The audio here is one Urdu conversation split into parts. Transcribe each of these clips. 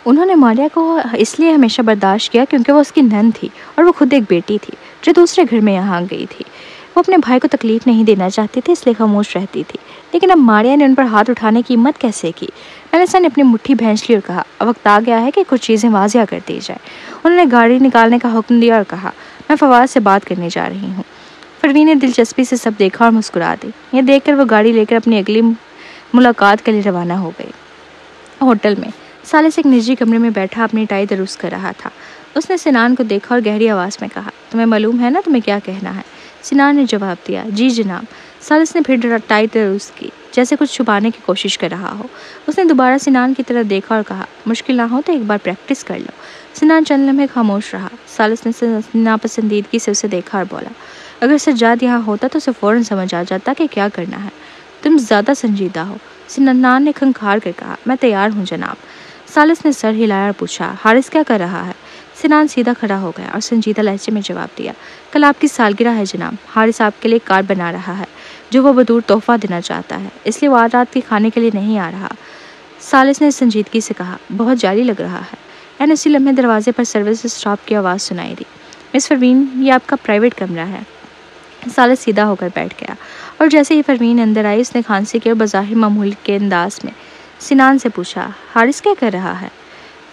انہوں نے ماریا کو اس لیے ہمیشہ برداشت کیا کیونکہ وہ اس کی نند تھی اور وہ خود ایک بیٹی تھی جو دوسرے گھر میں یہاں گئی تھی۔ وہ اپنے بھائی کو تکلیف نہیں دینا چاہتی تھی، اس لیے خاموش رہتی تھی، لیکن اب ماریا نے ان پر ہاتھ اٹھانے کی ہمت کیسے کی؟ میلیسا نے اپنی مٹھی بھینچ لی اور کہا، اب وقت آ گیا ہے کہ کچھ چیزیں واضح کر دی جائے۔ انہوں نے گاڑی نکالنے کا حکم دیا اور کہا، میں فواد سے بات کرنے جا رہی ہوں۔ پروین نے دلچسپی سے سب دیکھا اور مسکرا دی۔ یہ دیکھ کر وہ گاڑی لے کر اپنی اگلی ملاقات کے لیے روانہ ہو گئی۔ ہوٹل میں ثالث ایک نجی کمرے میں بیٹھا اپنی ٹائی درست کر رہا تھا۔ اس نے سنان کو دیکھا اور گہری آواز میں کہا، تمہیں معلوم ہے نا تمہیں کیا کہنا ہے؟ سنان نے جواب دیا، جی جناب۔ ثالث نے پھر ٹائی درست کی جیسے کچھ چھپانے کی کوشش کر رہا ہو۔ اس نے دوبارہ سنان کی طرف دیکھا اور کہا، مشکل نہ ہو تو ایک بار پریکٹس کر لو۔ سنان چند لمحے خاموش رہا۔ ثالث نے ناپسندیدگی سے اسے دیکھا اور بولا، اگر سجاد یہاں ہوتا تو اسے فوراً سمجھ آ جاتا کہ کیا کرنا ہے۔ تم زیادہ سنجیدہ ہو۔ سنان نے کھنکھار کر کہا، میں تیار ہوں جناب۔ ثالث نے سر ہلایا اور پوچھا، حارث کیا کر رہا ہے؟ سنان سیدھا کھڑا ہو گیا اور سنجیدہ لہجے میں جواب دیا، کل آپ کی سالگرہ ہے جناب۔ حارث آپ کے لیے کارڈ بنا رہا ہے جو وہ بطور تحفہ دینا چاہتا ہے، اس لیے وہ آج رات کے کھانے کے لیے نہیں آ رہا۔ ثالث نے سنجیدگی سے کہا، بہت جعلی لگ رہا ہے۔ اسی لمحے دروازے پر سروس اسٹاف کی آواز سنائی دی، مس پروین، یہ آپ کا پرائیویٹ کمرہ ہے۔ ثالث سیدھا ہو کر بیٹھ گیا اور جیسے ہی پروین اندر آئی اس نے کھانسی کی اور بظاہر معمول کے انداز میں سنان سے پوچھا، حارث کیا کر رہا ہے؟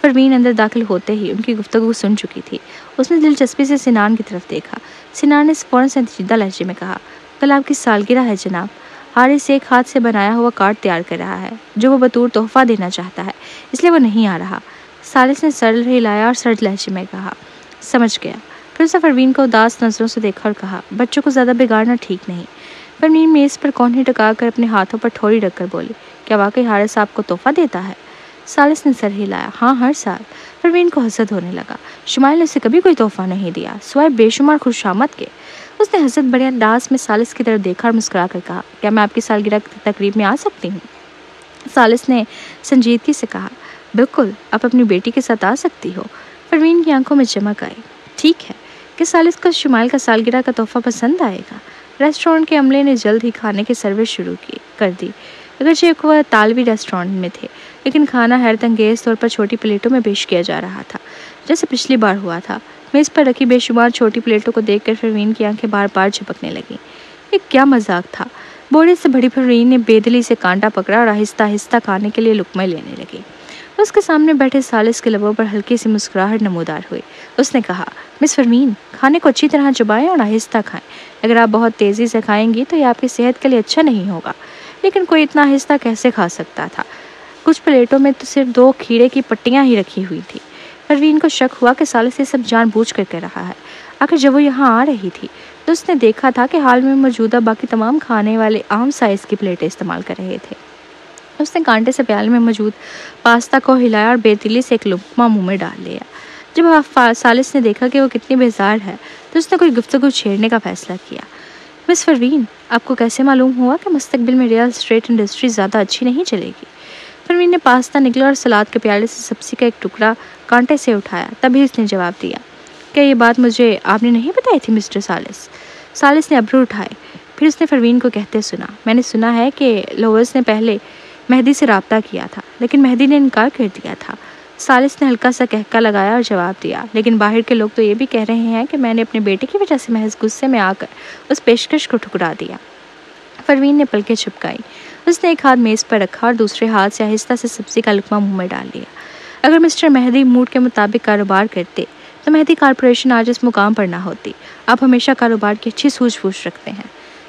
پروین اندر داخل ہوتے ہی ان کی گفتگو سن چکی تھی۔ اس نے دلچسپی سے سنان کی طرف دیکھا۔ سنان نے فوراً سنجیدہ لہجے میں کہا، کل آپ کی سالگرہ ہے جناب۔ حارث ایک ہاتھ سے بنایا ہوا کارڈ تیار کر رہا ہے جو وہ بطور تحفہ دینا چاہتا ہے، اس لیے وہ نہیں آ رہا۔ ثالث نے سر ہلایا اور سرد لہجے میں کہا، سمجھ گیا۔ پھر اسے پروین کو اداس نظروں سے دیکھا اور کہا، بچوں کو زیادہ بگاڑنا ٹھیک نہیں۔ پروین میز پر کونہی ٹکا کر اپنے ہاتھوں پر ٹھوڑی رکھ کر بولی، کیا واقعی حارث آپ کو تحفہ دیتا ہے؟ ثالث نے سر ہلایا، ہاں ہر سال۔ پروین کو حسد ہونے لگا، شمائل نے اسے کبھی کوئی تحفہ نہیں دیا سوائے بے شمار خوشامد کے۔ اس نے حسد بڑے انداز میں ثالث کی طرف دیکھا اور مسکرا کر کہا، کیا میں آپ کی سالگرہ کی تقریب میں آ سکتی ہوں؟ ثالث نے سنجیدگی سے کہا، بالکل، آپ اپنی بیٹی کے ساتھ آ سکتی ہو۔ پروین کی آنکھوں میں چمک آئی، ٹھیک ہے، کہ ثالث کو شمائل کا سالگرہ کا تحفہ پسند آئے گا۔ ریسٹورانٹ کے عملے نے جلد ہی کھانے کی سروس شروع کر دی۔ اگرچہ وہ طالبی ریسٹورانٹ میں تھے لیکن کھانا حیرت انگیز طور پر چھوٹی پلیٹوں میں پیش کیا جا رہا تھا جیسے پچھلی بار ہوا تھا۔ میز پر رکھی بے شمار چھوٹی پلیٹوں کو دیکھ کر پروین کی آنکھیں بار بار جھپکنے لگیں۔ یہ کیا مذاق تھا؟ بوڑھے سے بڑی پروین نے بے دلی سے کانٹا پکڑا اور آہستہ آہستہ کھانے کے لیے لقمے لینے لگی۔ اس کے سامنے بیٹھے ثالث کے لبوں پر ہلکی سی مسکراہٹ نمودار ہوئی۔ اس نے کہا، مس پروین، کھانے کو اچھی طرح چبائیں اور آہستہ کھائیں۔ اگر آپ بہت تیزی سے کھائیں گی تو یہ آپ کی صحت کے لیے اچھا نہیں ہوگا۔ لیکن کوئی اتنا آہستہ کیسے کھا سکتا تھا؟ کچھ پلیٹوں میں تو صرف 2 کھیرے کی پٹیاں ہی رکھی ہوئی تھی۔ پروین کو شک ہوا کہ ثالث یہ سب جان بوجھ کر کر رہا ہے۔ آخر جب وہ یہاں آ رہی تھی تو اس نے دیکھا تھا کہ حال میں موجودہ باقی تمام کھانے والے عام سائز کی پلیٹیں استعمال کر رہے تھے۔ اس نے کانٹے سے پیالے میں موجود پاستا کو ہلایا اور بے دلی سے ایک لقمہ منہ میں ڈال لیا۔ جب ثالث نے دیکھا کہ وہ کتنی بیزار ہے تو اس نے کوئی گفتگو چھیڑنے کا فیصلہ کیا۔ مس پروین، آپ کو کیسے معلوم ہوا کہ مستقبل میں ریئل اسٹیٹ انڈسٹری زیادہ اچھی نہیں چلے گی؟ پروین نے پاستا نکلا اور سلاد کے پیالے سے سبزی کا ایک ٹکڑا کانٹے سے اٹھایا، تبھی اس نے جواب دیا، کیا یہ بات مجھے آپ نے نہیں بتائی تھی مسٹر ثالث؟ ثالث نے ابرو اٹھائے، پھر اس نے پروین کو کہتے سنا، میں نے سنا ہے کہ لوئس نے پہلے مہدی سے رابطہ کیا تھا لیکن مہدی نے انکار کر دیا تھا۔ ثالث نے ہلکا سا کہکا لگایا اور جواب دیا، لیکن باہر کے لوگ تو یہ بھی کہہ رہے ہیں کہ میں نے اپنے بیٹے کی وجہ سے محض غصے میں آ کر اس پیشکش کو ٹھکرا دیا۔ پروین نے پلکیں چھپکائی۔ اس نے ایک ہاتھ میز پر رکھا اور دوسرے ہاتھ سے آہستہ سے سبزی کا لقمہ منہ میں ڈال لیا۔ اگر مسٹر مہدی موڈ کے مطابق کاروبار کرتے تو مہدی کارپوریشن آج اس مقام پر نہ ہوتی۔ آپ ہمیشہ کاروبار کی اچھی سوجھ بوجھ رکھتے ہیں۔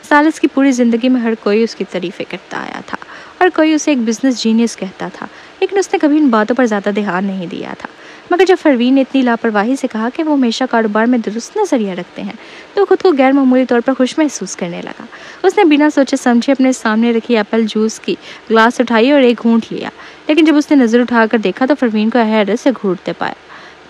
ثالث کی پوری زندگی میں ہر کوئی اس کی تعریفیں کرتا آیا تھا اور کوئی اسے ایک بزنس جینیس کہتا تھا، لیکن اس نے کبھی ان باتوں پر زیادہ دھیان نہیں دیا تھا۔ مگر جب پروین نے اتنی لاپرواہی سے کہا کہ وہ ہمیشہ کاروبار میں درست نظریہ رکھتے ہیں تو خود کو غیر معمولی طور پر خوش محسوس کرنے لگا۔ اس نے بنا سوچے سمجھے اپنے سامنے رکھی ایپل جوس کی گلاس اٹھائی اور ایک گھونٹ لیا، لیکن جب اس نے نظر اٹھا کر دیکھا تو پروین کو حیرت سے گھونٹتے پایا۔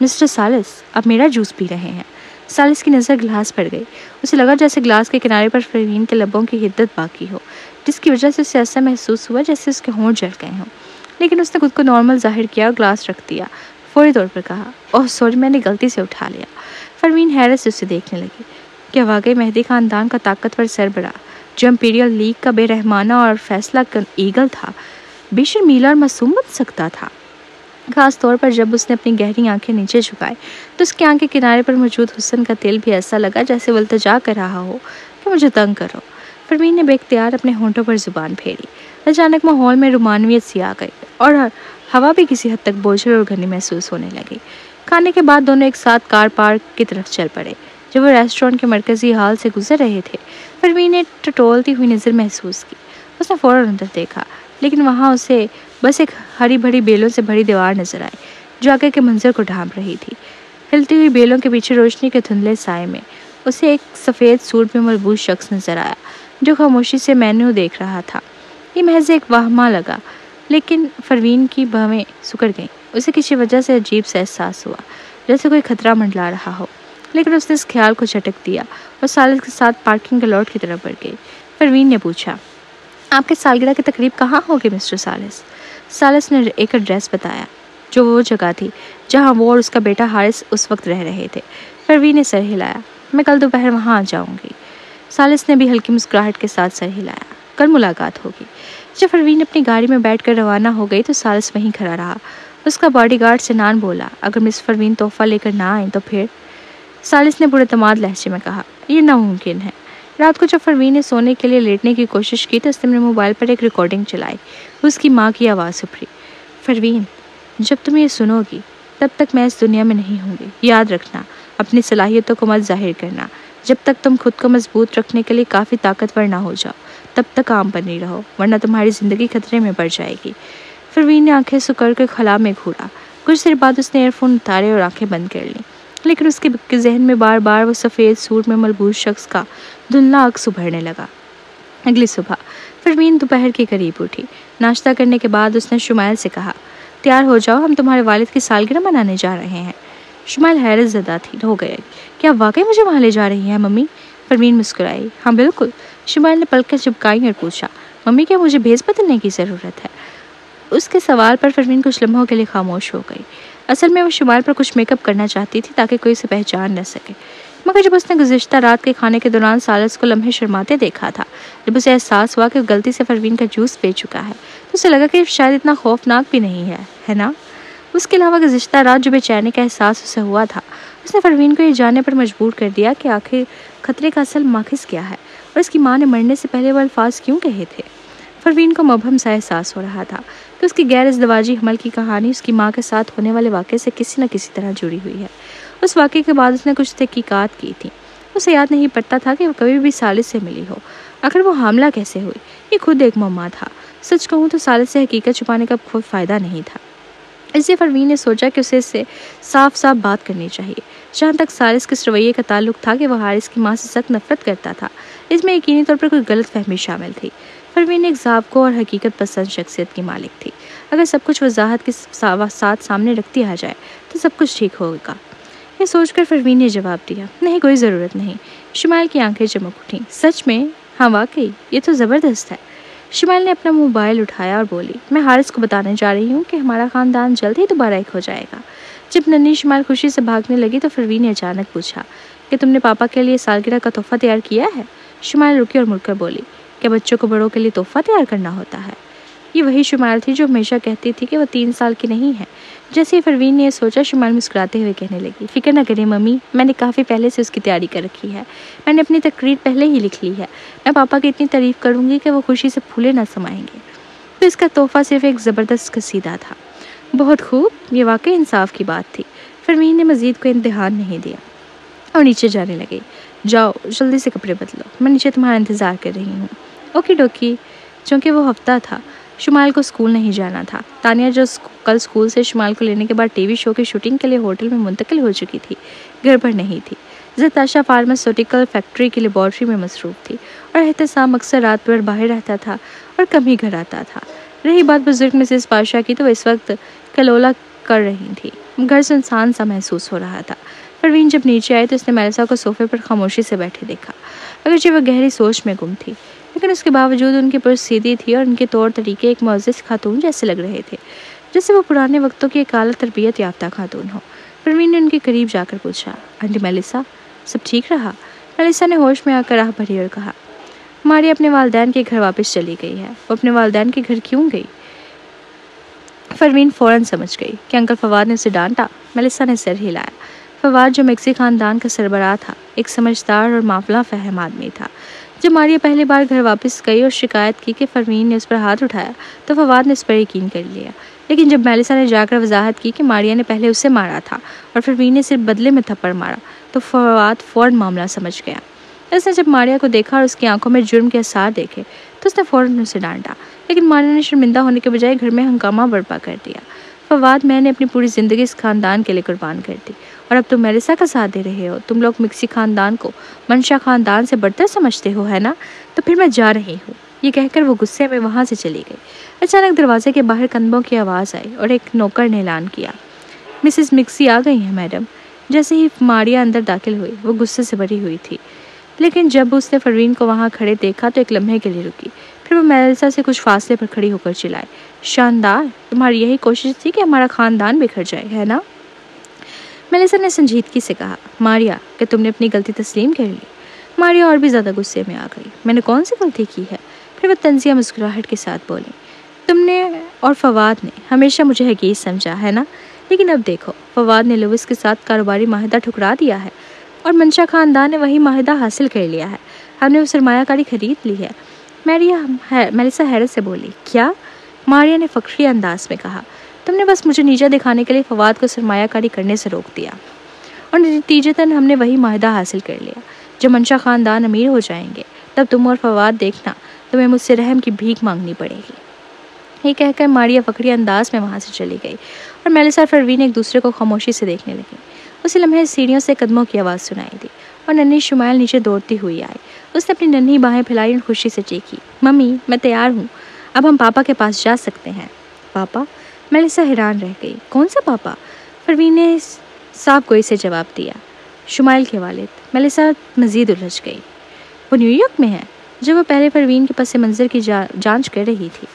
مسٹر ثالث، آپ میرا جوس پی رہے ہیں؟ ثالث کی نظر گلاس پر گئی۔ اسے لگا جیسے گلاس کے کنارے پر پروین کے لبوں کی حدت باقی ہو، جس کی وجہ سے اسے ایسا محسوس ہوا جیسے اس کے ہونٹ جل گئے ہوں، لیکن اس نے خود کو نارمل ظاہر کیا اور گلاس رکھ دیا۔ فوری طور پر کہا، اوہ سوری، میں نے غلطی سے اٹھا لیا۔ پروین حیرت سے اسے دیکھنے لگی۔ کیا واقعی مہدی خاندان کا طاقتور سربراہ جو امپیریل لیگ کا بے رحمانہ اور فیصلہ کن ایگل تھا بے شرمیلا اور معصوم بن سکتا تھا؟ خاص طور پر جب اس نے اپنی گہری آنکھیں نیچے جھکائی تو اس کی آنکھ کے کنارے پر موجود حسن کا تیل بھی ایسا لگا جیسے وہ التجا کر رہا ہو کہ مجھے تنگ کرو۔ پروین نے بے اختیار اپنے ہونٹوں پر زبان پھیری۔ اچانک ماحول میں رومانویت سی آ گئی اور ہوا بھی کسی حد تک بوجھل اور گھنی محسوس ہونے لگی۔ کھانے کے بعد دونوں ایک ساتھ کار پارک کی طرف چل پڑے۔ جب وہ ریسٹورینٹ کے مرکزی ہال سے گزر رہے تھے پروین نے ٹٹولتی ہوئی نظر محسوس کی۔ اس نے فوراً اندر دیکھا لیکن وہاں اسے بس ایک ہری بھری بیلوں سے بھری دیوار نظر آئی جو آگے کے منظر کو ڈھانپ رہی تھی۔ ہلتی ہوئی بیلوں کے پیچھے روشنی کے دھندلے سائے میں اسے ایک سفید سوٹ میں ملبوس شخص نظر آیا جو خاموشی سے مینو دیکھ رہا تھا۔ یہ محض ایک وہمہ لگا لیکن پروین کی بھویں سکڑ گئیں۔ اسے کسی وجہ سے عجیب سا احساس ہوا جیسے کوئی خطرہ منڈلا رہا ہو، لیکن اس نے اس خیال کو جھٹک دیا اور سالس کے ساتھ پارکنگ کے لاٹ کی طرف بڑھ گئی۔ پروین نے پوچھا، آپ کے سالگرہ کی تقریب کہاں ہوگی مسٹر سالس؟ سالس نے ایک ایڈریس بتایا جو وہ جگہ تھی جہاں وہ اور اس کا بیٹا حارث اس وقت رہ رہے تھے۔ پروین نے سر ہلایا۔ میں کل دوپہر وہاں آ جاؤں گی۔ سالس نے بھی ہلکی مسکراہٹ کے ساتھ سر ہلایا۔ کل ملاقات ہوگی۔ جب پروین اپنی گاڑی میں بیٹھ کر روانہ ہو گئی تو سالس وہیں کھڑا رہا۔ اس کا باڈی گارڈ سنان بولا، اگر مس پروین تحفہ لے کر نہ آئیں تو پھر؟ سالس نے بڑے اعتماد لہجے میں کہا، یہ ناممکن ہے۔ رات کو جب پروین نے سونے کے لیے لیٹنے کی کوشش کی تو اس نے اپنے موبائل پر ایک ریکارڈنگ چلائی۔ اس کی ماں کی آواز ابھری، پروین جب تم یہ سنو گی تب تک میں اس دنیا میں نہیں ہوں گی۔ یاد رکھنا اپنی صلاحیتوں کو مت ظاہر کرنا۔ جب تک تم خود کو مضبوط رکھنے کے لیے کافی طاقتور نہ ہو جاؤ تب تک کام پر نہیں رہو ورنہ تمہاری زندگی خطرے میں پڑ جائے گی۔ پروین نے آنکھیں سکڑ کر خلا میں گھورا۔ کچھ دیر بعد اس نے ایئر فون اتارے اور آنکھیں بند کر لیں، لیکن اس کے ذہن میں بار بار وہ سفید سوٹ میں ملبوس شخص کا دھندلا عکس ابھرنے لگا۔ اگلی صبح پروین دوپہر کے قریب اٹھی۔ ناشتہ کرنے کے بعد اس نے شمائل سے کہا، تیار ہو جاؤ، ہم تمہارے والد کی سالگرہ منانے جا رہے ہیں۔ شمائل حیرت زدہ تھی، ہو گئے، کیا واقعی مجھے وہاں لے جا رہی ہیں ممی؟ پروین مسکرائی، ہاں بالکل۔ شمائل نے پلکیں چپکائی اور پوچھا، ممی کیا مجھے بھیس بدلنے کی ضرورت ہے؟ اس کے سوال پر پروین کچھ لمحوں کے لیے خاموش ہو گئی۔ اصل میں وہ شمائل پر کچھ میک اپ کرنا چاہتی تھی تاکہ کوئی اسے پہچان نہ سکے، مگر جب اس نے گزشتہ رات کے کھانے کے دوران سالس کو لمحے شرماتے دیکھا تھا، جب اسے احساس ہوا کہ وہ غلطی سے پروین کا جوس پی چکا ہے تو اسے لگا کہ شاید اتنا خوفناک بھی نہیں ہے نا؟ اس کے علاوہ گزشتہ رات جو بے چینی کا احساس اسے ہوا تھا اس نے پروین کو یہ جاننے پر مجبور کر دیا کہ آخر خطرے کا اصل ماخذ کیا ہے اور اس کی ماں نے مرنے سے پہلے وہ الفاظ کیوں کہے تھے۔ پروین کو مبہم سا احساس ہو رہا تھا کہ اس کی غیر ازدواجی حمل کی کہانی اس کی ماں کے ساتھ ہونے والے واقعے سے کسی نہ کسی طرح جڑی ہوئی ہے۔ اس واقعے کے بعد اس نے کچھ تحقیقات کی تھی۔ اسے یاد نہیں پڑتا تھا کہ وہ کبھی بھی سالس سے ملی ہو۔ آخر وہ حاملہ کیسے ہوئی؟ یہ خود ایک معمہ تھا۔ سچ کہوں تو سالس سے حقیقت چھپانے کا کوئی فائدہ نہیں تھا، اس لیے پروین نے سوچا کہ اسے اس سے صاف صاف بات کرنی چاہیے۔ جہاں تک سالس کے اس رویے کا تعلق تھا کہ وہ حارث کی ماں سے سخت نفرت کرتا تھا، اس میں یقینی طور پر کوئی غلط فہمی شامل تھی۔ پروین ایک ضابطوں اور حقیقت پسند شخصیت کی مالک تھی۔ اگر سب کچھ وضاحت کے ساتھ سامنے رکھ دیا جائے تو سب کچھ ٹھیک ہوگا۔ یہ سوچ کر پروین نے جواب دیا، نہیں کوئی ضرورت نہیں۔ شمائل کی آنکھیں چمک اٹھیں، سچ میں؟ ہاں واقعی، یہ تو زبردست ہے۔ شمائل نے اپنا موبائل اٹھایا اور بولی، میں حارث کو بتانے جا رہی ہوں کہ ہمارا خاندان جلد ہی دوبارہ ایک ہو جائے گا۔ جب ننھی شمائل خوشی سے بھاگنے لگی تو پروین نے اچانک پوچھا کہ تم نے پاپا کے لیے سالگرہ کا تحفہ تیار کیا ہے؟ شمائل رکی اور مڑ کر بولی، کیا بچوں کو بڑوں کے لیے تحفہ تیار کرنا ہوتا ہے؟ یہ وہی شمائل تھی جو ہمیشہ کہتی تھی کہ وہ 3 سال کی نہیں ہے۔ جیسے ہی پروین نے یہ سوچا شمائل مسکراتے ہوئے کہنے لگی، فکر نہ کریں ممی، میں نے کافی پہلے سے اس کی تیاری کر رکھی ہے۔ میں نے اپنی تقریر پہلے ہی لکھ لی ہے۔ میں پاپا کی اتنی تعریف کروں گی کہ وہ خوشی سے پھولے نہ سمائیں گے۔ تو اس کا تحفہ صرف ایک زبردست قصیدہ تھا۔ بہت خوب، یہ واقعی انصاف کی بات تھی۔ پروین نے مزید کوئی امتحان نہیں دیا اور نیچے جانے لگی۔ جاؤ جلدی سے کپڑے بدلو، میں نیچے تمہارا انتظار کر رہی ہوں۔ اوکی ڈوکی۔ چونکہ وہ ہفتہ تھا، شمائل کو اسکول نہیں جانا تھا۔ تانیہ جو کل اسکول سے شمائل کو لینے کے بعد ٹی وی شو کی شوٹنگ کے لیے ہوٹل میں منتقل ہو چکی تھی، گھر پر نہیں تھی۔ زتاشا فارماسیوٹیکل فیکٹری کی لیبارٹری میں مصروف تھی اور احتسام اکثر رات بھر باہر رہتا تھا اور کم ہی گھر آتا تھا۔ رہی بات بزرگ مسز پاشا کی تو وہ اس وقت کلولا کر رہی تھی۔ گھر سنسان سا محسوس ہو رہا تھا۔ پروین جب نیچے آئی تو اس نے میلسا کو صوفے پر خاموشی سے بیٹھے دیکھا۔ اگرچہ وہ گہری سوچ میں گم تھی لیکن اس کے باوجود ان کی پرس سیدھی تھی اور ان کے طور طریقے ایک معزز خاتون جیسے لگ رہے تھے، جیسے وہ پرانے وقتوں کی ایک اعلیٰ تربیت یافتہ خاتون ہو۔ پروین نے ان کے قریب جا کر پوچھا، آنٹی میلسا سب ٹھیک رہا؟ میلسا نے ہوش میں آ کر راہ بھری اور کہا، ماری اپنے والدین کے گھر واپس چلی گئی ہے۔ وہ اپنے والدین کے گھر کیوں گئی؟ فرمین فوراً سمجھ گئی کہ انکل فواد نے اسے ڈانٹا۔ میلیسا نے سر ہلایا۔ فواد جو مکسی خاندان کا سربراہ تھا، ایک سمجھدار اور معاملہ فہم آدمی تھا۔ جب ماریا پہلی بار گھر واپس گئی اور شکایت کی کہ فرمین نے اس پر ہاتھ اٹھایا تو فواد نے اس پر یقین کر لیا، لیکن جب میلیسا نے جا کر وضاحت کی کہ ماریا نے پہلے اسے مارا تھا اور فرمین نے صرف بدلے میں تھپڑ مارا تو فواد فوراً معاملہ سمجھ گیا۔ اس نے جب ماریا کو دیکھا اور اس کی آنکھوں میں جرم کے آثار دیکھے تو اس نے فوراً اسے ڈانٹا، لیکن ماریا نے شرمندہ ہونے کے بجائے گھر میں ہنگامہ برپا کر دیا۔ فواد، میں نے اپنی پوری زندگی اس خاندان کے لیے قربان کر دی اور اب تم میلیسا کا ساتھ دے رہے ہو۔ تم لوگ مکسی خاندان کو منشا خاندان سے برتر سمجھتے ہو، ہے نا؟ تو پھر میں جا رہی ہوں۔ یہ کہہ کر وہ غصے میں وہاں سے چلی گئی۔ اچانک دروازے کے باہر قدموں کی آواز آئی اور ایک نوکر نے اعلان کیا، مسز مکسی آ گئی ہیں میڈم۔ جیسے ہی ماریا اندر داخل ہوئی وہ غصے سے بھری ہوئی تھی، لیکن جب اس نے پروین کو وہاں کھڑے دیکھا تو ایک لمحے کے لیے رکی، پھر وہ میلیسا سے کچھ فاصلے پر کھڑی ہو کر چلائے، شاندار! تمہاری یہی کوشش تھی کہ ہمارا خاندان بکھر جائے، ہے نا؟ میلیسا نے سنجیدگی سے کہا، ماریا، کہ تم نے اپنی غلطی تسلیم کر لی۔ ماریا اور بھی زیادہ غصے میں آ گئی۔ میں نے کون سی غلطی کی ہے؟ پھر وہ طنزیہ مسکراہٹ کے ساتھ بولی، تم نے اور فواد نے ہمیشہ مجھے حقیر سمجھا ہے نا، لیکن اب دیکھو، فواد نے لوئس کے ساتھ کاروباری معاہدہ ٹھکرا دیا ہے اور منشا خاندان نے وہی معاہدہ حاصل کر لیا ہے۔ ہم نے وہ سرمایہ کاری خرید لی ہے۔ میلیسا حیرت سے بولی، کیا؟ ماریا نے فخری انداز میں کہا، تم نے بس مجھے نیچا دکھانے کے لیے فواد کو سرمایہ کاری کرنے سے روک دیا اور نتیجتاً ہم نے وہی معاہدہ حاصل کر لیا۔ جب منشا خاندان امیر ہو جائیں گے تب تم اور فواد دیکھنا، تمہیں مجھ سے رحم کی بھیک مانگنی پڑے گی۔ یہ کہہ کر ماریا فخری انداز میں وہاں سے چلی گئی اور میلیسا اور پروین ایک دوسرے کو خاموشی سے دیکھنے لگے۔ اسی لمحے سیڑھیوں سے قدموں کی آواز سنائی دی اور ننھی شمائل نیچے دوڑتی ہوئی آئی۔ اس نے اپنی ننھی باہیں پھیلائی اور خوشی سے چیخی، ممی، میں تیار ہوں، اب ہم پاپا کے پاس جا سکتے ہیں۔ پاپا؟ میلیسا حیران رہ گئی، کون سا پاپا؟ پروین نے صاف گوئی سے جواب دیا، شمائل کے والد۔ میلیسا مزید الجھ گئی، وہ نیو یارک میں ہے؟ جب وہ پہلے پروین کے پس منظر کی جانچ کر رہی تھی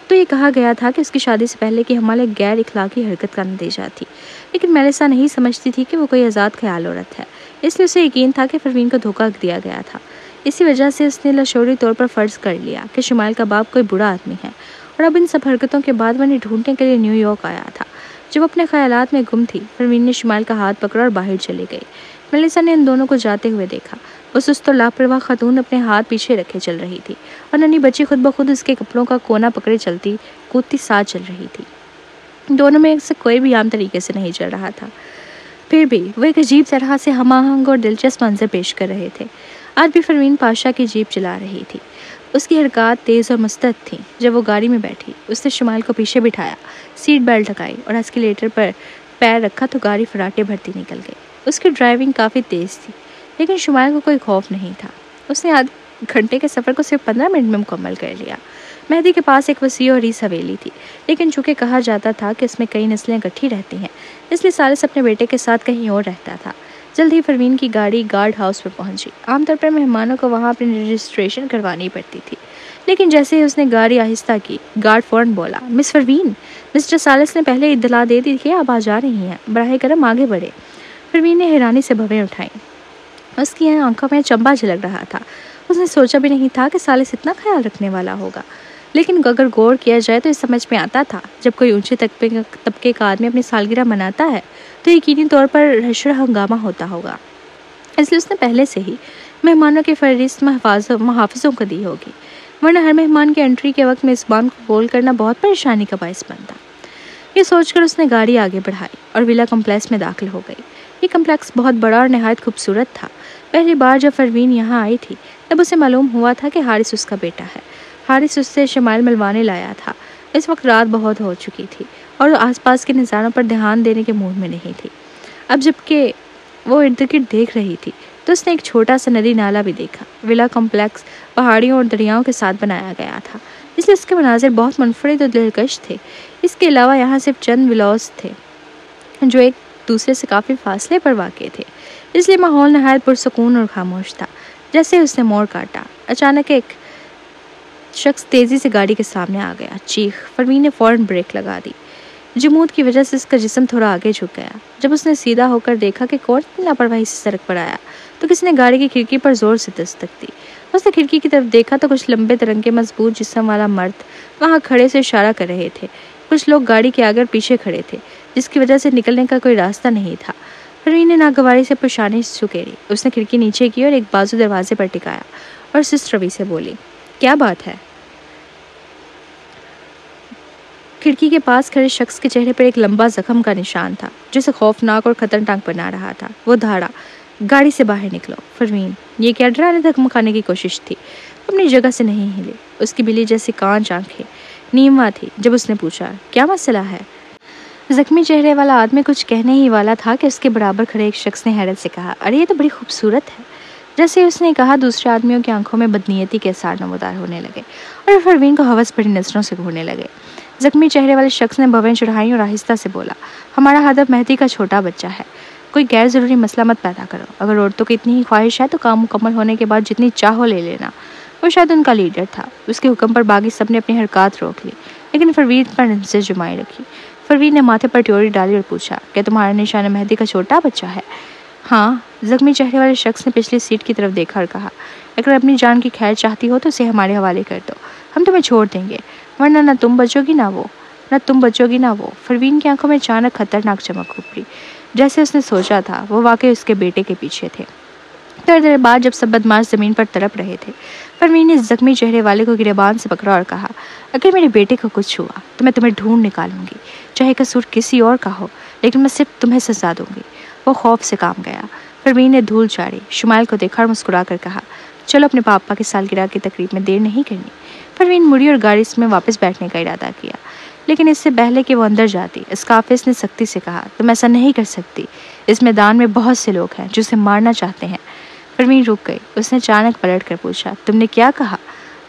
تو یہ کہا گیا تھا کہ اس کی شادی سے پہلے کی حمل ایک غیر اخلاقی حرکت کا نتیجہ تھی، لیکن میلیسا نہیں سمجھتی تھی کہ وہ کوئی آزاد خیال عورت ہے، اس لیے اسے یقین تھا کہ پروین کو دھوکہ دیا گیا تھا۔ اسی وجہ سے اس نے لاشعوری طور پر فرض کر لیا کہ شمائل کا باپ کوئی برا آدمی ہے اور اب ان سب حرکتوں کے بعد وہ انہیں ڈھونڈنے کے لیے نیو یارک آیا تھا۔ جب اپنے خیالات میں گم تھی، پروین نے شمائل کا ہاتھ پکڑا اور باہر چلی گئی۔ میلیسا نے ان دونوں کو جاتے ہوئے دیکھا۔ وہ سست اور لاپرواہ خاتون اپنے ہاتھ پیچھے رکھے چل رہی تھی اور ننھی بچی خود بخود اس کے کپڑوں کا کونا پکڑے چلتی کودتی ساتھ چل رہی تھی۔ دونوں میں سے کوئی بھی عام طریقے سے نہیں چل رہا تھا، پھر بھی وہ ایک عجیب طرح سے ہم آہنگ اور دلچسپ منظر پیش کر رہے تھے۔ آج بھی پروین پاشا کی جیپ چلا رہی تھی۔ اس کی حرکات تیز اور مستعد تھیں۔ جب وہ گاڑی میں بیٹھی، اس نے شمائل کو پیچھے بٹھایا، سیٹ بیلٹ لگائی اور ایسکیلیٹر پر پیر رکھا تو گاڑی فراٹے بھرتی نکل گئی۔ اس کی ڈرائیونگ کافی تیز تھی، لیکن شمائل کو کوئی خوف نہیں تھا۔ اس نے آدھے گھنٹے کے سفر کو صرف 15 منٹ میں مکمل کر لیا۔ مہدی کے پاس ایک وسیع اور ریس حویلی تھی، لیکن چونکہ کہا جاتا تھا کہ اس میں کئی نسلیں اکٹھی رہتی ہیں، اس لیے سالس اپنے بیٹے کے ساتھ کہیں اور رہتا تھا۔ جلد ہی پروین کی گاڑی گارڈ ہاؤس میں پہنچی۔ عام طور پر مہمانوں کو وہاں اپنی رجسٹریشن کروانی پڑتی تھی، لیکن جیسے ہی اس نے گاڑی آہستہ کی، گارڈ فوراً بولا، مس پروین، مسٹر سالس نے پہلے اطلاع دے دی کہ آپ آ جا رہی ہیں، براہ کرم آگے بڑھے۔ پروین نے حیرانی سے بھویں اٹھائیں۔ اس کی آنکھوں میں چمبا جھلک رہا تھا۔ اس نے سوچا بھی نہیں تھا کہ سالس اتنا خیال رکھنے والا ہوگا، لیکن اگر غور کیا جائے تو یہ سمجھ میں آتا تھا، جب کوئی اونچے طبقے کا آدمی اپنی سالگرہ مناتا ہے تو یقینی طور پر حشر ہنگامہ ہوتا ہوگا، اس لیے اس نے پہلے سے ہی مہمانوں کی فہرست محافظوں کو دی ہوگی، ورنہ ہر مہمان کے انٹری کے وقت میزبان کو کال کرنا بہت پریشانی کا باعث بنتا۔ یہ سوچ کر اس نے گاڑی آگے بڑھائی اور ولا کمپلیکس میں داخل ہو گئی۔ یہ کمپلیکس بہت بڑا اور نہایت خوبصورت تھا۔ پہلی بار جب پروین یہاں آئی تھی تب اسے معلوم ہوا تھا کہ حارث اس کا بیٹا ہے۔ حارث اس سے شمائل ملوانے لایا تھا۔ اس وقت رات بہت ہو چکی تھی اور آس پاس کے نظاروں پر دھیان دینے کے موڈ میں نہیں تھی۔ اب جب کہ وہ ارد گرد دیکھ رہی تھی تو اس نے ایک چھوٹا سا ندی نالا بھی دیکھا۔ ولا کمپلیکس پہاڑیوں اور دریاؤں کے ساتھ بنایا گیا تھا، اس لیے اس کے مناظر بہت منفرد اور دلکش تھے۔ اس کے علاوہ یہاں صرف چند ولاز تھے جو ایک دوسرے سے کافی فاصلے پر واقع تھے، اس لیے ماحول نہایت پرسکون اور خاموش تھا۔ جیسے اس نے موڑ کاٹا، اچانک ایک شخص تیزی سے گاڑی کے سامنے آ گیا۔ چیخ! پروین نے فوراً بریک لگا دی۔ جمود کی وجہ سے اس کا جسم تھوڑا آگے جھک گیا۔ جب اس نے سیدھا ہو کر دیکھا کہ کون اتنی لاپرواہی سے سڑک پر آیا تو کسی نے گاڑی کی کھڑکی پر زور سے دستک دی۔ اس نے کھڑکی کی طرف دیکھا تو کچھ لمبے ترنگے مضبوط جسم والا مرد وہاں کھڑے سے اشارہ کر رہے تھے۔ کچھ لوگ گاڑی کے آگے اور پیچھے کھڑے تھے، جس کی وجہ سے نکلنے کا کوئی راستہ نہیں تھا۔ پروین نے ناگواری سے پریشانی سکیری۔ اس نے کھڑکی نیچے کی اور ایک بازو دروازے پر ٹکایا اور سست روی سے بولی، کیا بات ہے؟ کھڑکی کے پاس کھڑے شخص کے چہرے پر ایک لمبا زخم کا نشان تھا جو اسے خوفناک اور خطرناک بنا رہا تھا۔ وہ دھاڑا، گاڑی سے باہر نکلو۔ پروین، یہ کیا ڈرانے دھمکانے کی کوشش تھی؟ اپنی جگہ سے نہیں ہلی۔ اس کی بلی جیسی کانچ آنکھیں نیموا تھی جب اس نے پوچھا، کیا مسئلہ ہے؟ زخمی چہرے والا آدمی کچھ کہنے ہی والا تھا کہ اس کے برابر کھڑے ایک شخص نے حیرت سے کہا، ارے یہ تو بڑی خوبصورت ہے۔ جیسے اس نے کہا، دوسرے آدمیوں کی آنکھوں میں بدنیتی کے اثار نمودار ہونے لگے اور پروین کو ہوس بھری نظروں سے گھورنے لگے۔ زخمی چہرے والے شخص نے بھویں چڑھائی اور آہستہ سے بولا، ہمارا ہدف مہدی کا چھوٹا بچہ ہے، کوئی غیر ضروری مسئلہ مت پیدا کرو۔ اگر عورتوں کی اتنی ہی خواہش ہے تو کام مکمل ہونے کے بعد جتنی چاہو لے لینا۔ وہ شاید ان کا لیڈر تھا، اس کے حکم پر باقی سب نے اپنی حرکات روک لی، لیکن پروین پر نظر جمائے رکھی۔ پروین نے ماتھے پر ٹیوری ڈالی اور پوچھا، کیا تمہارا نشانہ مہدی کا چھوٹا بچہ ہے؟ ہاں۔ زخمی چہرے والے شخص نے پچھلی سیٹ کی طرف دیکھا اور کہا، اگر اپنی جان کی خیر چاہتی ہو تو اسے ہمارے حوالے کر دو، ہم تمہیں چھوڑ دیں گے، ورنہ نہ تم بچو گی نہ وہ۔ پروین کی آنکھوں میں اچانک خطرناک چمک ابھری، جیسے اس نے سوچا تھا وہ واقعی اس کے بیٹے کے پیچھے تھے۔ تھوڑی دیر بعد جب سب بدماش زمین پر تڑپ رہے تھے، پروین نے زخمی چہرے والے کو گریبان سے پکڑا اور کہا، اگر میرے بیٹے کو کچھ ہوا تو میں تمہیں ڈھونڈ نکالوں گی، چاہے قصور کسی اور کا ہو، لیکن میں صرف تمہیں سزا دوں گی۔ وہ خوف سے کام گیا۔ پروین نے دھول چاڑی، شمائل کو دیکھا اور مسکرا کر کہا، چلو اپنے پاپا کی سالگرہ کی تقریب میں دیر نہیں کرنی۔ پروین مڑی اور گاڑی میں واپس بیٹھنے کا ارادہ کیا، لیکن اس سے پہلے کہ وہ اندر جاتی، اسکارفیس نے سختی سے کہا، تم ایسا نہیں کر سکتی، اس میدان میں بہت سے لوگ ہیں جو اسے مارنا چاہتے ہیں۔ پروین رک گئی۔ اس نے اچانک پلٹ کر پوچھا، تم نے کیا کہا؟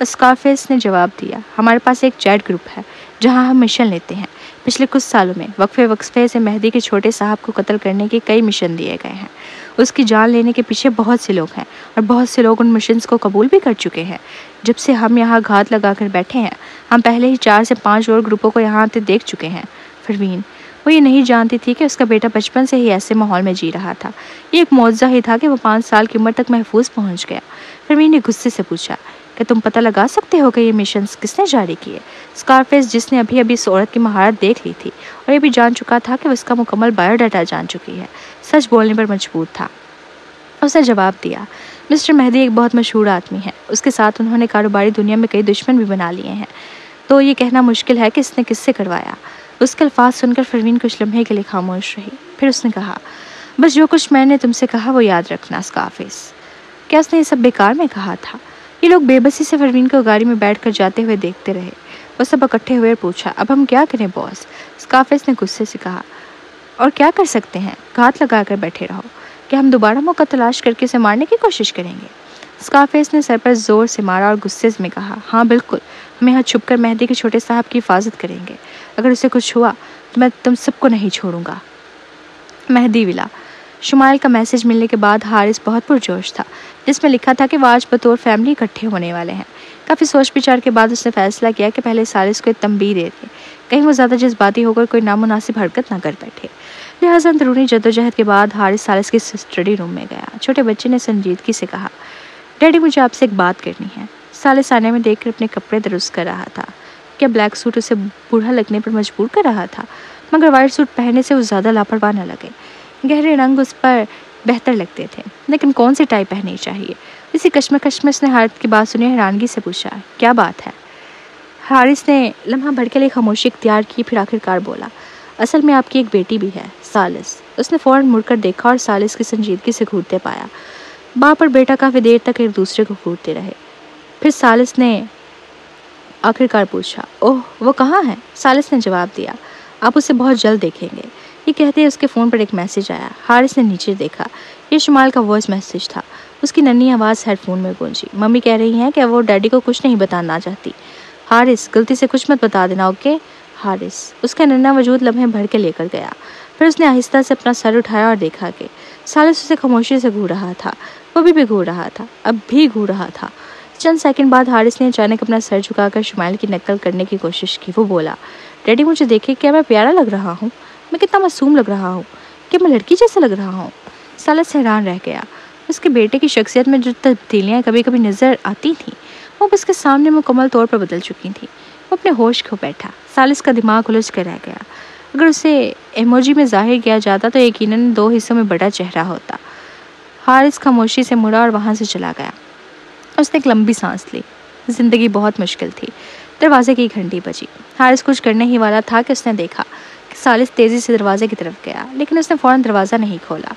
اسکارفیس نے جواب دیا، ہمارے پاس ایک چیٹ گروپ ہے جہاں ہم مشن لیتے ہیں۔ پچھلے کچھ سالوں میں وقفے سے مہدی کے چھوٹے صاحب کو قتل کرنے کے کئی مشن دیے گئے ہیں۔ اس کی جان لینے کے پیچھے بہت سے لوگ ہیں اور بہت سے لوگ ان مشنز کو قبول بھی کر چکے ہیں۔ جب سے ہم یہاں گھات لگا کر بیٹھے ہیں، ہم پہلے ہی 4 سے 5 اور گروپوں کو یہاں آتے دیکھ چکے ہیں۔ پروین، وہ یہ نہیں جانتی تھی کہ اس کا بیٹا بچپن سے ہی ایسے ماحول میں جی رہا تھا۔ یہ ایک معجزہ ہی تھا کہ وہ 5 سال کی عمر تک محفوظ پہنچ گیا۔ پروین نے غصے سے پوچھا، کہ تم پتہ لگا سکتے ہو کہ یہ مشنز کس نے جاری کیے؟ اسکارفیس، جس نے ابھی اس عورت کی مہارت دیکھ لی تھی اور یہ بھی جان چکا تھا کہ وہ اس کا مکمل بایو ڈاٹا جان چکی ہے، سچ بولنے پر مجبور تھا۔ اس نے جواب دیا، مسٹر مہدی ایک بہت مشہور آدمی ہے، اس کے ساتھ انہوں نے کاروباری دنیا میں کئی دشمن بھی بنا لیے ہیں، تو یہ کہنا مشکل ہے کہ اس نے کس سے کروایا۔ اس کے الفاظ سن کر پروین کچھ لمحے کے لیے خاموش رہی، پھر اس نے کہا، بس جو کچھ میں نے تم سے کہا وہ یاد رکھنا اسکارفیس۔ کیا اس نے یہ سب بیکار میں کہا تھا؟ یہ لوگ بے بسی سے پروین کو گاڑی میں بیٹھ کر جاتے ہوئے دیکھتے رہے۔ وہ سب اکٹھے ہوئے پوچھا، اب ہم کیا کریں باس؟ اسکارفیس نے غصے سے کہا، اور کیا کر سکتے ہیں؟ گھات لگا کر بیٹھے رہو۔ کہ ہم دوبارہ موقع تلاش کر کے اسے مارنے کی کوشش کریں گے؟ اسکارفیس نے سر پر زور سے مارا اور غصے میں کہا، ہاں بالکل، ہم یہاں چھپ کر مہدی کے چھوٹے صاحب کی حفاظت کریں گے۔ اگر اسے کچھ ہوا تو میں تم سب کو نہیں چھوڑوں گا۔ مہدی ولا۔ شمائل کا میسج ملنے کے بعد حارث بہت پرجوش تھا، جس میں لکھا تھا کہ وہ آج بطور فیملی اکٹھے ہونے والے ہیں۔ کافی سوچ بچار کے بعد اس نے فیصلہ کیا کہ پہلے سالس کو ایک تنبیہ دے دے، کہیں وہ زیادہ جذباتی ہو کر کوئی نامناسب حرکت نہ کر بیٹھے۔ لہٰذا اندرونی جدوجہد کے بعد حارث سالس کے اسٹڈی روم میں گیا۔ چھوٹے بچے نے سنجیدگی سے کہا، ڈیڈی مجھے آپ سے ایک بات کرنی ہے۔ سالس آنے میں دیکھ کر اپنے کپڑے درست کر رہا تھا۔ کیا بلیک سوٹ اسے بوڑھا لگنے پر مجبور کر رہا تھا؟ مگر وائٹ سوٹ پہننے سے وہ زیادہ لاپرواہ نہ لگے۔ گہرے رنگ اس پر بہتر لگتے تھے، لیکن کون سی ٹائی پہننی چاہیے؟ اسی کشمکش میں اس نے حارث کی بات سنی، حیرانگی سے پوچھا، کیا بات ہے؟ حارث نے لمحہ بھر کے لیے خاموشی اختیار کی، پھر آخرکار بولا، اصل میں آپ کی ایک بیٹی بھی ہے، سالس۔ اس نے فوراً مڑ کر دیکھا اور سالس کی سنجیدگی سے گھورتے پایا۔ باپ اور بیٹا کافی دیر تک ایک دوسرے کو گھورتے رہے، پھر سالس نے آخرکار پوچھا، اوہ وہ کہاں ہے؟ سالس نے جواب دیا، آپ اسے بہت جلد دیکھیں گے۔ یہ کہتے ہی اس کے فون پر ایک میسج آیا۔ حارث نے نیچے دیکھا، یہ شمال کا وائس میسج تھا۔ اس کی ننھی آواز ہیڈ فون میں گونجی، ممی کہہ رہی ہیں کہ وہ ڈیڈی کو کچھ نہیں بتانا چاہتی۔ حارث، غلطی سے کچھ مت بتا دینا، اوکے؟ حارث، اس کا ننھا وجود لمحے بھر کے لے کر گیا، پھر اس نے آہستہ سے اپنا سر اٹھایا اور دیکھا کہ سالس اسے خاموشی سے گھور رہا تھا۔ وہ بھی گھور رہا تھا، اب بھی گھور رہا تھا۔ چند سیکنڈ بعد حارث نے اچانک اپنا سر جھکا کر شمائل کی نقل کرنے کی کوشش کی۔ وہ بولا، ڈیڈی مجھے دیکھے، کیا میں پیارا لگ رہا ہوں؟ میں کتنا معصوم لگ رہا ہوں؟ کیا میں لڑکی جیسا لگ رہا ہوں؟ سالس حیران رہ گیا۔ اس کے بیٹے کی شخصیت میں جو تبدیلیاں کبھی کبھی نظر آتی تھیں، وہ اس کے سامنے مکمل طور پر بدل چکی تھیں۔ وہ اپنے ہوش کھو بیٹھا۔ سالس کا دماغ الجھ کر رہ گیا۔ اگر اسے ایموجی میں ظاہر کیا جاتا تو یقیناً 2 حصوں میں بڑا چہرہ ہوتا۔ حارث خاموشی سے مڑا اور وہاں سے چلا گیا۔ اس نے ایک لمبی سانس لی۔ زندگی بہت مشکل تھی۔ دروازے کی گھنٹی بجی۔ حارث کچھ کرنے ہی والا تھا کہ اس نے دیکھا کہ سالس تیزی سے دروازے کی طرف گیا، لیکن اس نے فوراً دروازہ نہیں کھولا۔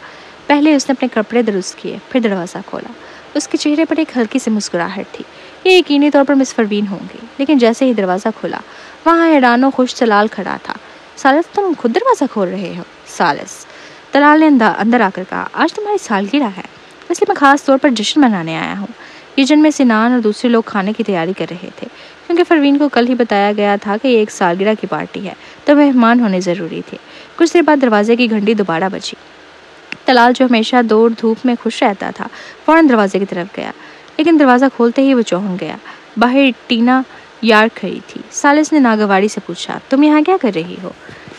پہلے اس نے اپنے کپڑے درست کیے، پھر دروازہ کھولا۔ اس کے چہرے پر ایک ہلکی سی مسکراہٹ تھی۔ یہ یقینی طور پر مس پروین ہوں گی، لیکن جیسے ہی دروازہ کھلا وہاں حیران و خوش طلال کھڑا تھا۔ سالس، تم خود دروازہ کھول رہے ہو؟ سالس، طلال نے اندر آ کر کہا، آج تمہاری سالگرہ ہے، اس لیے میں خاص طور پر جشن منانے آیا ہوں۔ کچن میں سنان اور دوسرے لوگ کھانے کی تیاری کر رہے تھے، کیونکہ پروین کو کل ہی بتایا گیا تھا کہ یہ ایک سالگرہ کی پارٹی ہے تو مہمان ہونے ضروری تھے۔ کچھ دیر بعد دروازے کی گھنٹی دوبارہ بجی۔ طلال، جو ہمیشہ دوڑ دھوپ میں خوش رہتا تھا، فوراً دروازے کی طرف گیا، لیکن دروازہ کھولتے ہی وہ چونک گیا۔ باہر ٹینا یار کھڑی تھی۔ سالس نے ناگواری سے پوچھا، تم یہاں کیا کر رہی ہو؟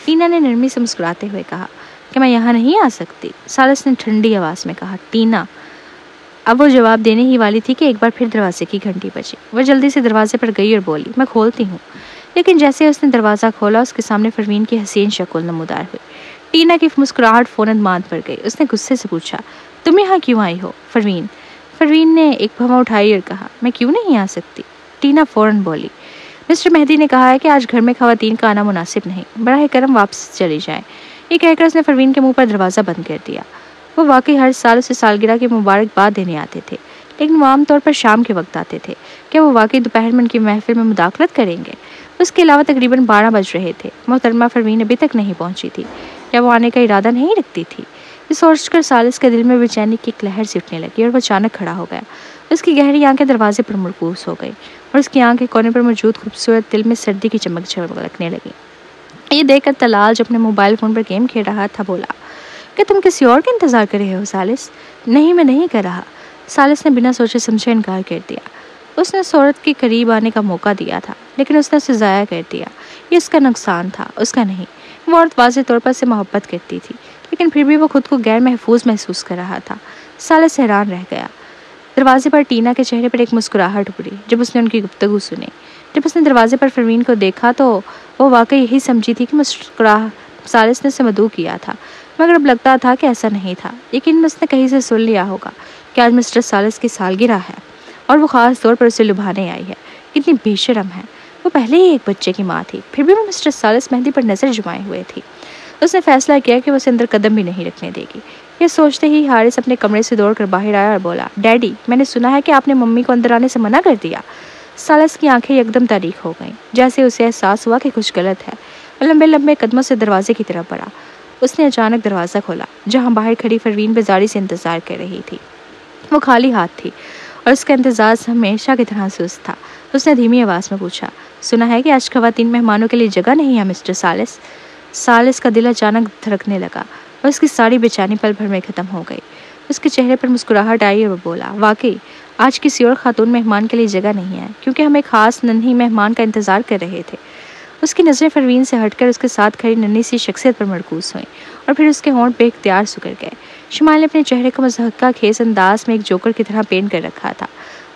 ٹینا نے نرمی سے مسکراتے ہوئے کہا کہ میں یہاں نہیں آ سکتی۔ سالس نے ٹھنڈی آواز میں کہا، ٹینا۔ اب وہ جواب دینے ہی والی تھی کہ ایک بار پھر دروازے کی گھنٹی بجی۔ وہ جلدی سے دروازے پر گئی اور بولی، میں کھولتی ہوں۔ لیکن جیسے اس نے دروازہ کھولا اس کے سامنے پروین کی حسین شکل نمودار ہوئی۔ ٹینا کی مسکراہٹ فوراً ماند پڑ گئی۔ اس نے غصے سے پوچھا، تم یہاں کیوں آئی ہو پروین؟ پروین نے ایک بھواں اٹھائی اور کہا، میں کیوں نہیں آ سکتی؟ ٹینا فوراً بولی، مسٹر مہدی نے کہا ہے کہ آج گھر میں خواتین کا آنا مناسب نہیں، براہ کرم واپس چلی جائیں۔ یہ کہہ کر اس نے پروین کے منہ پر دروازہ بند کر دیا۔ وہ واقعی ہر سال اسے سالگرہ کی مبارکباد دینے آتے تھے، لیکن وہ عام طور پر شام کے وقت آتے تھے۔ کیا وہ واقعی دوپہر میں ان کی محفل میں مداخلت کریں گے؟ اس کے علاوہ تقریباً 12 بج رہے تھے۔ محترمہ پروین ابھی تک نہیں پہنچی تھی۔ کیا وہ آنے کا ارادہ نہیں رکھتی تھی؟ یہ سوچ کر سالس کے دل میں بے چینی کی ایک لہر سی اٹھنے لگی اور وہ اچانک کھڑا ہو گیا۔ اس کی گہری آنکھیں دروازے پر مرکوز ہو گئی اور اس کی آنکھ کے کونے پر موجود خوبصورت دل میں سردی کی چمک جھلکنے لگی۔ یہ دیکھ کر طلال، جو اپنے موبائل فون پر گیم کھیل رہا تھا، بولا، کہ تم کسی اور کا انتظار کر رہے ہو سالس؟ نہیں، میں نہیں کر رہا۔ سالس نے بنا سوچے سمجھے انکار کر دیا۔ اس نے اس عورت کے قریب آنے کا موقع دیا تھا، لیکن اس نے اسے ضائع کر دیا۔ یہ اس کا نقصان تھا، اس کا نہیں۔ وہ عورت واضح طور پر اسے محبت کرتی تھی، لیکن پھر بھی وہ خود کو غیر محفوظ محسوس کر رہا تھا۔ سالس حیران رہ گیا۔ دروازے پر ٹینا کے چہرے پر ایک مسکراہٹ ابھری جب اس نے ان کی گفتگو سنی۔ جب اس نے دروازے پر پروین کو دیکھا تو وہ واقعی یہی سمجھی تھی کہ سالس نے اسے مدعو کیا تھا، مگر اب لگتا تھا کہ ایسا نہیں تھا۔ لیکن اس نے کہیں سے سن لیا ہوگا کہ آج مسٹر سالس کی سالگرہ ہے اور وہ خاص طور پر اسے لبھانے آئی ہے۔ کتنی بے شرم ہے۔ وہ پہلے ہی ایک بچے کی ماں تھی، پھر بھی وہ مسٹر سالس مہدی پر نظر جمائے ہوئے تھی۔ اس نے فیصلہ کیا کہ وہ اسے اندر قدم بھی نہیں رکھنے دے گی۔ یہ سوچتے ہی حارث اپنے کمرے سے دوڑ کر باہر آیا اور بولا، ڈیڈی، میں نے سنا ہے کہ آپ نے ممی کو اندر آنے سے منع کر دیا۔ سالس کی آنکھیں یکدم تاریک ہو گئیں، جیسے اسے احساس ہوا کہ کچھ غلط ہے، اور لمبے لمبے قدموں سے دروازے کی طرف بڑھا۔ اس نے اچانک دروازہ کھولا، جہاں باہر کھڑی پروین بیزاری سے انتظار کر رہی تھی۔ وہ خالی ہاتھ تھی اور اس کا امتزاج ہمیشہ کی طرح سست تھا۔ اس نے دھیمی آواز میں پوچھا، سنا ہے کہ آج خواتین مہمانوں کے لیے جگہ نہیں ہے مسٹر سالس؟ سالس کا دل اچانک دھڑکنے لگا اور اس کی ساری بے چینی پل بھر میں ختم ہو گئی۔ اس کے چہرے پر مسکراہٹ آئی اور وہ بولا، واقعی آج کسی اور خاتون مہمان کے لیے جگہ نہیں ہے، کیونکہ ہم ایک خاص ننھی مہمان کا انتظار کر رہے تھے۔ اس کی نظریں پروین سے ہٹ کر اس کے ساتھ کھڑی ننھی سی شخصیت پر مرکوز ہوئیں اور پھر اس کے ہونٹ بے اختیار سکڑ گئے۔ شمال نے اپنے چہرے کو مضحکہ خیز انداز میں ایک جوکر کی طرح پینٹ کر رکھا تھا۔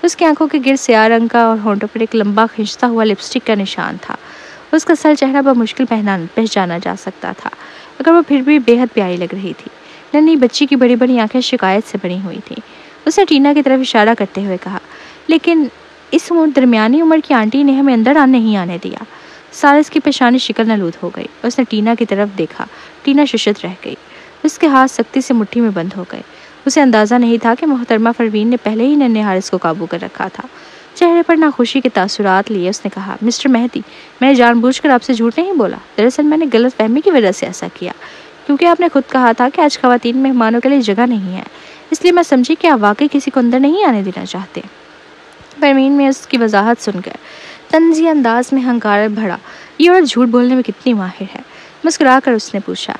اس کی آنکھوں کے گرد سیاہ رنگ کا اور ہونٹوں پر ایک لمبا کھنچتا ہوا لپسٹک کا نشان تھا۔ اس کا اصل چہرہ بمشکل پہچانا جا سکتا تھا، مگر وہ پھر بھی بے حد پیاری لگ رہی تھی۔ ننھی بچی کی بڑی بڑی آنکھیں شکایت سے بھری ہوئی تھیں۔ اس نے ٹینا کی طرف اشارہ کرتے ہوئے کہا، لیکن اس درمیانی عمر کی آنٹی نے ہمیں اندر نہیں آنے دیا۔ سالس کی پیشانی شکل نلود ہو گئی۔ اس نے ٹینا کی طرف دیکھا۔ ٹینا ششت رہ گئی۔ اس کے ہاتھ سختی سے مٹھی میں بند ہو گئے۔ اسے اندازہ نہیں تھا کہ محترمہ پروین نے پہلے ہی ننھے حارث کو قابو کر رکھا تھا۔ چہرے پر ناخوشی کے تاثرات لیے اس نے کہا، مسٹر مہدی، میں نے جان بوجھ کر آپ سے جھوٹ نہیں بولا۔ دراصل میں نے غلط فہمی کی وجہ سے ایسا کیا، کیونکہ آپ نے خود کہا تھا کہ آج خواتین مہمانوں کے لیے جگہ نہیں ہے، اس لیے میں سمجھی کہ آپ واقعی کسی کو اندر نہیں آنے دینا چاہتے۔ پروین میں اس کی وضاحت سن کر طنزی انداز میں ہنکار بھرا، یہ عورت جھوٹ بولنے میں کتنی ماہر ہے۔ مسکرا کر اس نے پوچھا،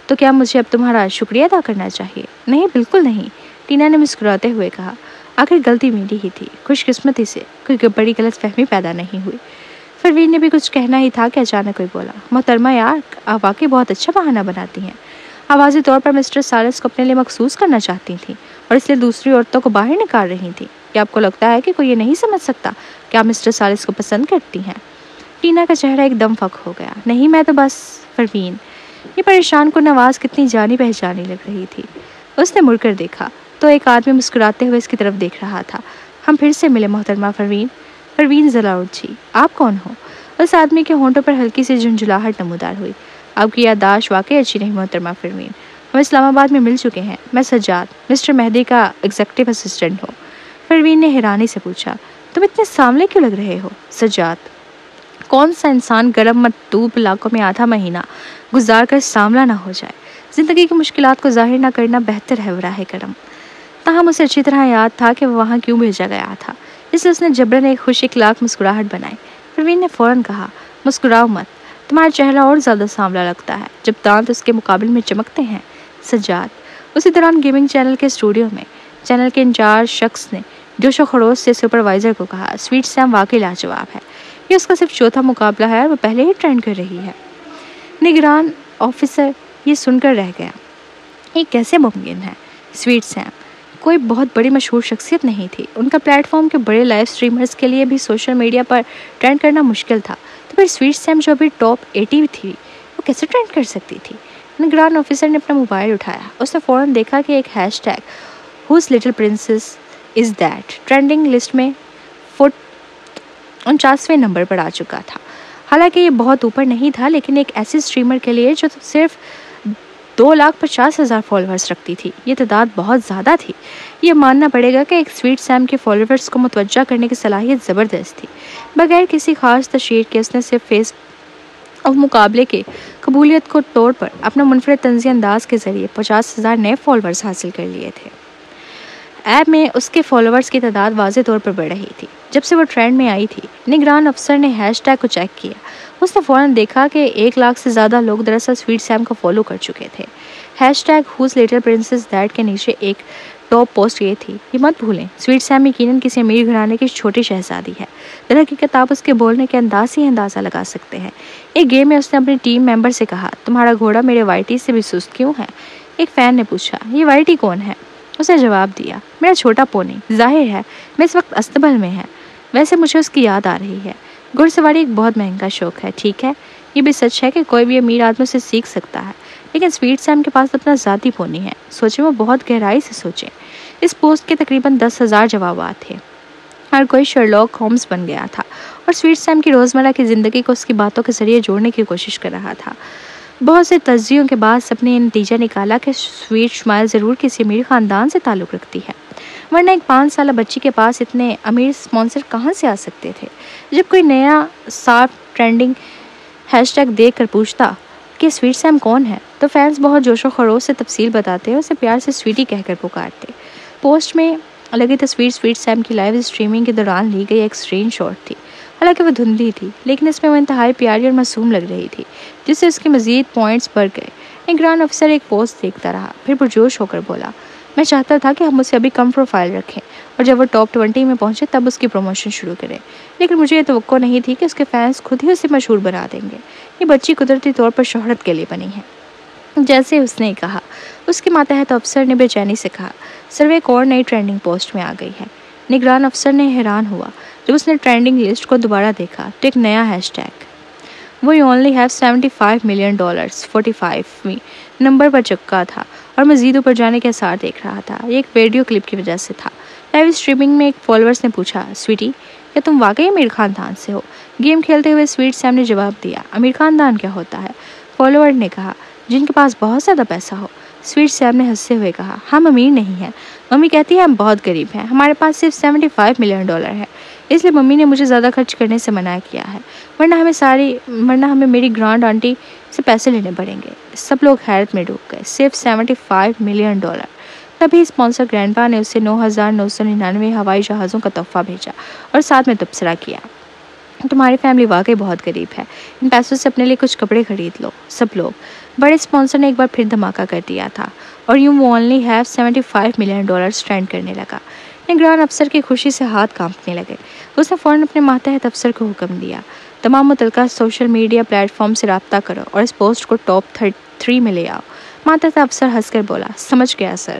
تو کیا مجھے اب تمہارا شکریہ ادا کرنا چاہیے؟ نہیں، بالکل نہیں، ٹینا نے مسکراتے ہوئے کہا، آخر غلطی میری ہی تھی، خوش قسمتی سے کوئی بڑی غلط فہمی پیدا نہیں ہوئی۔ پروین نے بھی کچھ کہنا ہی تھا کہ اچانک کوئی بولا، محترمہ یار، آپ واقعی بہت اچھا بہانہ بناتی ہیں۔ آپ واضح طور پر مسٹر سالس کو اپنے لیے مخصوص کرنا چاہتی تھیں اور اس لیے دوسری عورتوں کو باہر نکال رہی تھیں۔ کیا آپ کو لگتا ہے کہ کوئی یہ نہیں سمجھ سکتا کہ آپ مسٹر سالس کو پسند کرتی ہیں؟ ٹینا کا چہرہ ایک دم فک ہو گیا. نہیں میں تو بس پروین. یہ پریشان کن آواز کتنی جانی پہچانی لگ رہی تھی. اس نے مڑ کر دیکھا تو ایک آدمی مسکراتے ہوئے اس کی طرف دیکھ رہا تھا. ہم پھر سے ملے محترمہ پروین. پروین ذرا اٹھی. آپ کون ہو؟ اس آدمی کے ہونٹوں پر ہلکی سی جھنجھلاہٹ نمودار ہوئی. آپ کی یادداشت واقعی اچھی نہیں محترمہ پروین. ہم اسلام آباد میں مل چکے ہیں. میں سجاد مسٹر مہدی کا ایگزیکٹو اسسٹنٹ ہوں. پروین نے حیرانی سے پوچھا. تم اتنے سامنے کیوں لگ رہے ہو؟ سجاد. کون سا انسان گرم مطلوب علاقوں میں آدھا مہینہ گزار کر سامنا نہ ہو جائے؟ زندگی کی مشکلات کو ظاہر نہ کرنا بہتر ہے براہ کرم. تاہم اسے اچھی طرح یاد تھا کہ وہ وہاں کیوں بھیجا گیا تھا، اس لیے اس نے جبرن ایک خوش اخلاق مسکراہٹ بنائی. پروین نے فوراً کہا. مسکراؤ مت، تمہارا چہرہ اور زیادہ سانولا لگتا ہے جب دانت اس کے مقابل میں چمکتے ہیں. سجاد. اسی دوران گیمنگ چینل کے اسٹوڈیو میں چینل کے انچارج شخص نے جوش و خروش سے سپروائزر کو کہا. سویٹ سیم واقعی لاجواب ہے. یہ اس کا صرف چوتھا مقابلہ ہے اور وہ پہلے ہی ٹرینڈ کر رہی ہے. نگران آفیسر یہ سن کر رہ گیا. یہ کیسے ممکن ہے؟ سویٹ سیم کوئی بہت بڑی مشہور شخصیت نہیں تھی. ان کا پلیٹ فارم کے بڑے لائیو اسٹریمرز کے لیے بھی سوشل میڈیا پر ٹرینڈ کرنا مشکل تھا، تو پھر سویٹ سیم جو ابھی ٹاپ 80 تھی وہ کیسے ٹرینڈ کر سکتی تھی؟ نگران آفیسر نے اپنا موبائل اٹھایا. اس نے فوراً دیکھا کہ ایک hashtag whose little princess is that trending list میں 49ویں نمبر پر آ چکا تھا. حالانکہ یہ بہت اوپر نہیں تھا، لیکن ایک ایسی اسٹریمر کے لیے جو صرف 2,50,000 فالوورز رکھتی تھی یہ تعداد بہت زیادہ تھی. یہ ماننا پڑے گا کہ ایک سویٹ سیم کے فالوورز کو متوجہ کرنے کی صلاحیت زبردست تھی. بغیر کسی خاص تشہیر کے اس نے صرف فیس اور مقابلے کے قبولیت کو طور پر اپنا منفرد طنزی انداز کے ذریعے 50,000 نئے فالوورز حاصل کر لیے تھے. ایپ میں اس کے فالوورز کی تعداد واضح طور پر بڑھ رہی تھی جب سے وہ ٹرینڈ میں آئی تھی. نگران افسر نے ہیش ٹیگ کو چیک کیا. اس نے فوراً دیکھا کہ 1 لاکھ سے زیادہ لوگ دراصل سویٹ سیم کو فالو کر چکے تھے. Hashtag whose little princess that کے نیچے ایک ٹاپ پوسٹ یہ تھی. یہ مت بھولیں سویٹ سیم یقیناً کسی امیر گھرانے کی چھوٹی شہزادی ہے. درحقیقت آپ اس کے بولنے کے انداز سے اندازہ لگا سکتے ہیں. ایک گیم میں اس نے اپنی ٹیم ممبر سے کہا تمہارا گھوڑا میرے وائٹی سے بھی سست کیوں ہے؟ ایک فین نے پوچھا یہ وائٹی کون ہے؟ اس نے جواب دیا میرا چھوٹا پونی. ظاہر ہے میں اس وقت استبل میں ہے. ویسے مجھے اس کی یاد آ رہی ہے. گھڑ سواری ایک بہت مہنگا شوق ہے ٹھیک ہے. یہ بھی سچ ہے کہ کوئی بھی امیر آدمی سے سیکھ سکتا ہے، لیکن سویٹ سیم کے پاس اپنا ذاتی پونی ہے. سوچیں وہ بہت گہرائی سے سوچیں. اس پوسٹ کے تقریباً 10,000 جوابات تھے. ہر کوئی شرلاک ہومز بن گیا تھا اور سویٹ سیم کی روزمرہ کی زندگی کو اس کی باتوں کے ذریعے جوڑنے کی کوشش کر رہا تھا. بہت سے تجزیوں کے بعد سب نے یہ نتیجہ نکالا کہ سویٹ شمائل ضرور کسی امیر خاندان سے تعلق رکھتی ہے، ورنہ ایک 5 سالہ بچی کے پاس اتنے امیر اسپانسر کہاں سے آ سکتے تھے. جب کوئی نیا صاف ٹرینڈنگ ہیش ٹیگ دیکھ کر پوچھتا کہ سویٹ سیم کون ہے تو فینس بہت جوش و خروش سے تفصیل بتاتے اور اسے پیار سے سویٹی کہہ کر پکارتے. پوسٹ میں لگی تصویر سویٹ سیم کی لائیو اسٹریمنگ کے دوران لی گئی ایک اسکرین شاٹ تھی. حالانکہ وہ دھندلی تھی لیکن اس میں وہ انتہائی پیاری اور معصوم لگ رہی تھی، جس سے اس کے مزید پوائنٹس بڑھ گئے. نگران افسر ایک پوسٹ دیکھتا رہا پھر پرجوش ہو کر بولا میں چاہتا تھا کہ ہم اسے ابھی کم پروفائل رکھیں اور جب وہ ٹاپ 20 میں پہنچے تب اس کی پروموشن شروع کریں، لیکن مجھے یہ توقع نہیں تھی کہ اس کے فینس خود ہی اسے مشہور بنا دیں گے. یہ بچی قدرتی طور پر شہرت کے لیے بنی ہے. جیسے اس نے کہا اس کے ماتحت افسر نے بے چینی سے کہا سروے ایک اور نئی ٹرینڈنگ پوسٹ میں آ گئی ہے. نگران افسر نے حیران ہوا جب اس نے ٹرینڈنگ لسٹ کو دوبارہ دیکھا تو ایک نیا ہیش ٹیگ وہ یو اونلی ہیو $75 million 45ویں نمبر پر چپکا تھا اور مزید اوپر جانے کے آثار دیکھ رہا تھا. یہ ایک ویڈیو کلپ کی وجہ سے تھا. لائیو اسٹریمنگ میں ایک فالوورز نے پوچھا سویٹی کیا تم واقعی امیر خاندان سے ہو؟ گیم کھیلتے ہوئے سویٹ سیم نے جواب دیا امیر خاندان کیا ہوتا ہے؟ فالوور نے کہا جن کے پاس بہت زیادہ پیسہ ہو. سویٹ سیم نے ہنستے ہوئے کہا ہم امیر نہیں ہیں. ممی کہتی ہے ہم بہت غریب ہیں. ہمارے پاس صرف $75 million ہے، اس لیے ممی نے مجھے زیادہ خرچ کرنے سے منع کیا ہے، ورنہ ہمیں میری گرانڈ آنٹی سے پیسے لینے پڑیں گے. سب لوگ حیرت میں ڈوب گئے. صرف $75 million. تبھی اسپانسر گرینڈ پا نے اسے 9,999 ہوائی جہازوں کا تحفہ بھیجا اور ساتھ میں تبصرہ کیا تمہاری فیملی واقعی بہت غریب ہے، ان پیسوں سے اپنے لیے کچھ کپڑے خرید لو. سب لوگ بڑے اسپانسر نے ایک بار پھر دھماکہ کر دیا تھا اور یوں وہ اونلی ہیو $75 million ٹرینڈ کرنے لگا. نگران افسر کی خوشی سے ہاتھ کانپنے لگے. اس نے فوراً اپنے ماتحت افسر کو حکم دیا تمام متعلقہ سوشل میڈیا پلیٹ فارم سے رابطہ کرو اور اس پوسٹ کو ٹاپ 3 میں لے آؤ. ماتحت افسر ہنس کر بولا سمجھ گیا سر.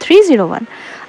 301?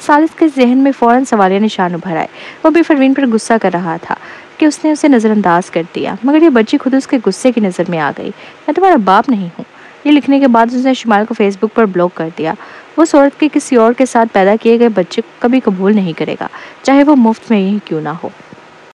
سالس کے ذہن میں فوراً سوالیہ نشان ابھر آئے۔ وہ بھی پروین پر غصہ کر رہا تھا کہ اس نے اسے نظر انداز کر دیا، مگر یہ بچی خود اس کے غصے کی نظر میں آ گئی۔ میں تمہارا باپ نہیں ہوں۔ یہ لکھنے کے بعد اس نے شمال کو فیس بک پر بلاک کر دیا۔ وہ اس عورت کے کسی اور کے ساتھ پیدا کیے گئے بچے کو کبھی قبول نہیں کرے گا، چاہے وہ مفت میں ہی کیوں نہ ہو۔